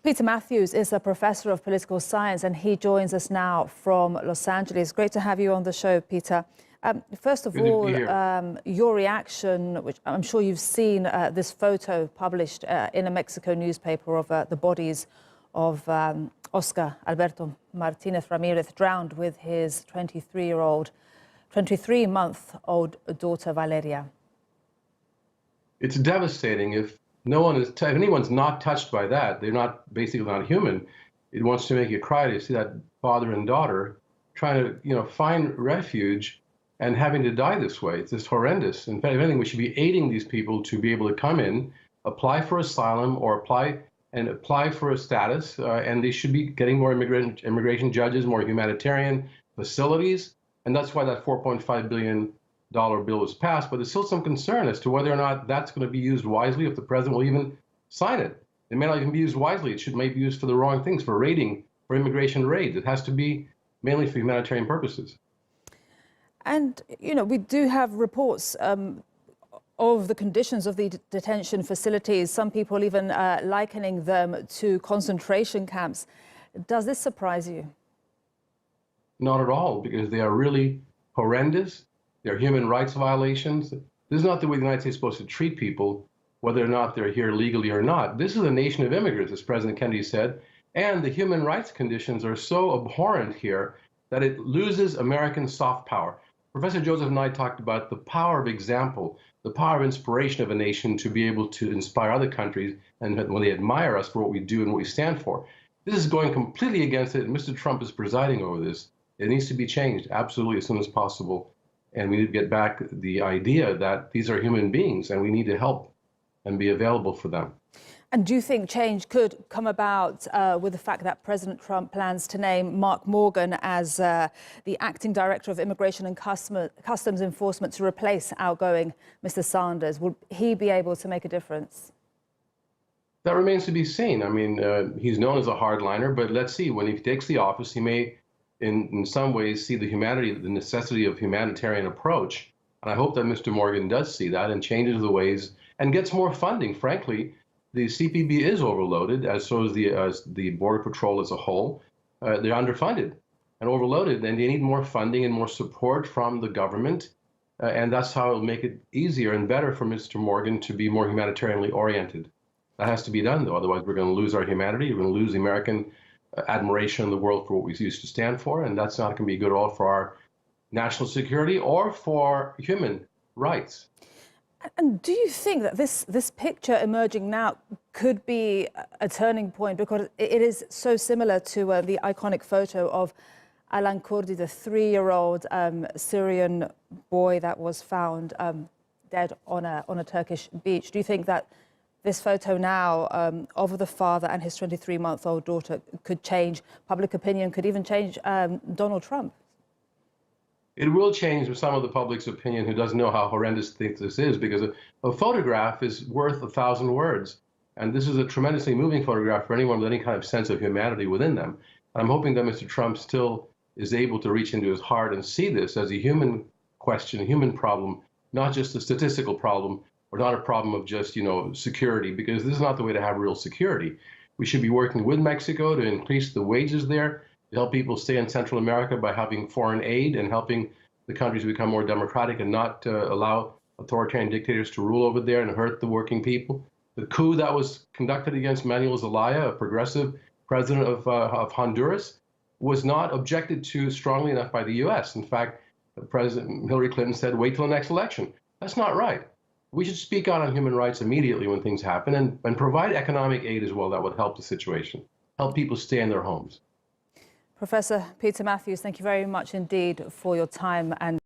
Peter Mathews is a professor of political science and he joins us now from Los Angeles. Great to have you on the show, Peter. First of all, your reaction, which I'm sure you've seen this photo published in a Mexico newspaper of the bodies of Oscar Alberto Martinez Ramirez drowned with his 23-month-old daughter, Valeria. It's devastating. If anyone's not touched by that, they're basically not human. It wants to make you cry to see that father and daughter trying to, find refuge and having to die this way. It's just horrendous. In fact, if anything, we should be aiding these people to be able to come in, apply for asylum or apply for a status, and they should be getting more immigration judges, more humanitarian facilities, and that's why that $4.5 billion bill was passed. But there's still some concern as to whether or not that's going to be used wisely, if the president will even sign it. It may not even be used wisely. It may be used for the wrong things, for raiding, for immigration raids. It has to be mainly for humanitarian purposes. And, we do have reports of the conditions of the detention facilities, some people even likening them to concentration camps. Does this surprise you? Not at all, because they are really horrendous. They're human rights violations. This is not the way the United States is supposed to treat people, whether or not they're here legally or not. This is a nation of immigrants, as President Kennedy said, and the human rights conditions are so abhorrent here that it loses American soft power. Professor Joseph and I talked about the power of example, the power of inspiration of a nation to be able to inspire other countries, and when they admire us for what we do and what we stand for. This is going completely against it, and Mr. Trump is presiding over this. It needs to be changed absolutely as soon as possible. And we need to get back the idea that these are human beings and we need to help and be available for them. And do you think change could come about with the fact that President Trump plans to name Mark Morgan as the acting director of Immigration and Customs Enforcement to replace outgoing Mr. Sanders? Will he be able to make a difference? That remains to be seen. I mean, he's known as a hardliner, but let's see. When he takes the office, he may in some ways see the necessity of humanitarian approach. And I hope that Mr. Morgan does see that and changes the ways and gets more funding. Frankly, the CPB is overloaded, as so is the Border Patrol as a whole. They're underfunded and overloaded, and they need more funding and more support from the government. And that's how it'll make it easier and better for Mr. Morgan to be more humanitarianly oriented. That has to be done, though. Otherwise, we're going to lose our humanity. We're going to lose the American admiration in the world for what we used to stand for, and that's not going to be good at all for our national security or for human rights. And do you think that this picture emerging now could be a turning point, because it is so similar to the iconic photo of Alan Kurdi, the 3-year-old Syrian boy that was found dead on a Turkish beach? Do you think that this photo now of the father and his 23-month-old daughter could change public opinion, could even change Donald Trump? It will change some of the public's opinion who doesn't know how horrendous this is, because a photograph is worth 1,000 words. And this is a tremendously moving photograph for anyone with any kind of sense of humanity within them. And I'm hoping that Mr. Trump still is able to reach into his heart and see this as a human question, a human problem, not just a statistical problem, or not a problem of just, security, because this is not the way to have real security. We should be working with Mexico to increase the wages there, to help people stay in Central America by having foreign aid and helping the countries become more democratic and not allow authoritarian dictators to rule over there and hurt the working people. The coup that was conducted against Manuel Zelaya, a progressive president of Honduras, was not objected to strongly enough by the U.S. In fact, President Hillary Clinton said, wait till the next election. That's not right. We should speak out on human rights immediately when things happen and provide economic aid as well that would help the situation, help people stay in their homes. Professor Peter Mathews, thank you very much indeed for your time and